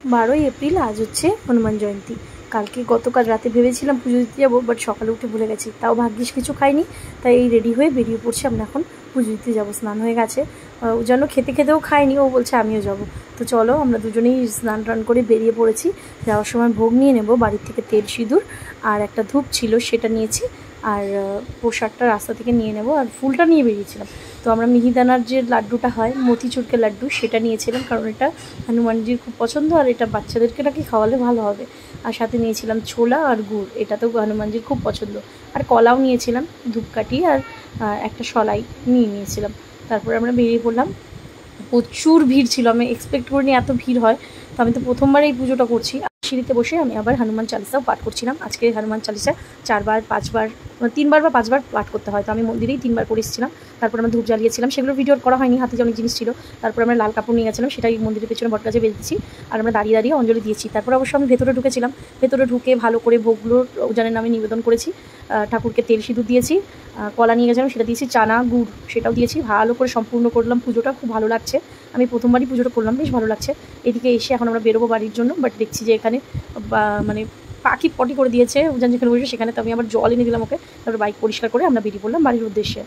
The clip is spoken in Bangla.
12ই এপ্রিল আজ হচ্ছে হনুমান জয়ন্তী। গতকাল রাতে ভেবেছিলাম পুজো দিতে যাবো, বাট সকালে উঠে ভুলে গেছি। তাও ভাগ্যিস কিছু খাইনি, তাই এই রেডি হয়ে বেরিয়ে পড়ছি। আমরা এখন পুজো দিতে যাবো। স্নান হয়ে গেছে, ও যেন খেতেও খাইনি, ও বলছে আমিও যাব। তো চলো আমরা দুজনেই স্নান টান করে বেরিয়ে পড়েছি। যাওয়ার সময় ভোগ নিয়ে নেব, বাড়ির থেকে তেল সিঁদুর আর একটা ধূপ ছিল সেটা নিয়েছি, আর প্রসাদটা রাস্তা থেকে নিয়ে নেব, আর ফুলটা নিয়ে বেরিয়েছিলাম। তো আমরা মিহিদানার যে লাড্ডুটা হয়, মতিচুরকে লাড্ডু, সেটা নিয়েছিলাম, কারণ এটা হনুমানজির খুব পছন্দ, আর এটা বাচ্চাদেরকে নাকি খাওয়ালে ভালো হবে। আর সাথে নিয়েছিলাম ছোলা আর গুড়, এটা তো হনুমানজির খুব পছন্দ। আর কলাও নিয়েছিলাম, ধূপকাঠি আর একটা সলাই নিয়েছিলাম। তারপরে আমরা বেরিয়ে পড়লাম। প্রচুর ভিড় ছিল, আমি এক্সপেক্ট করিনি এত ভিড় হয়। তো আমি তো প্রথমবার এই পুজোটা করছি। সিঁড়িতে বসে আমি আবার হনুমান চালিসাও পাঠ করছিলাম। আজকে হনুমান চালিসা 4বার 5বার 3বার বা 5বার পাঠ করতে হয়, তো আমি মন্দিরেই 3বার করে এসেছিলাম। তারপর আমরা ধূপ জ্বালিয়েছিলাম, সেগুলো ভিডিও করা হয়নি, হাতে যে অনেক জিনিস ছিল। তারপর আমরা লাল কাপড় নিয়ে গেছিলাম, সেটাই মন্দিরের পেছনে বটগাছে বেঁধেছি, আর আমরা দাঁড়িয়ে দাঁড়িয়ে অঞ্জলি দিয়েছি। তারপর অবশ্য আমি ভেতরে ঢুকেছিলাম, ভেতরে ঢুকে ভালো করে ভোগগুলো উজানের নামে নিবেদন করেছি, ঠাকুরকে তেল সিঁদুর দিয়েছি, কলা নিয়ে গেছিলাম সেটা দিয়েছি, চানা গুড় সেটাও দিয়েছি, ভালো করে সম্পূর্ণ করলাম পুজোটা। খুব ভালো লাগছে, আমি প্রথমবারই পুজোটা করলাম, বেশ ভালো লাগছে। এদিকে এসে এখন আমরা বেরোবো বাড়ির জন্য, বাট দেখছি যে এখানে মানে পাখি পটি করে দিয়েছে উজান যেখানে বসে সেখানে। তো আমি আবার জল এনে দিলাম ওকে, তারপর বাইক পরিষ্কার করে আমরা বেরিয়ে পড়লাম বাড়ির উদ্দেশ্যে।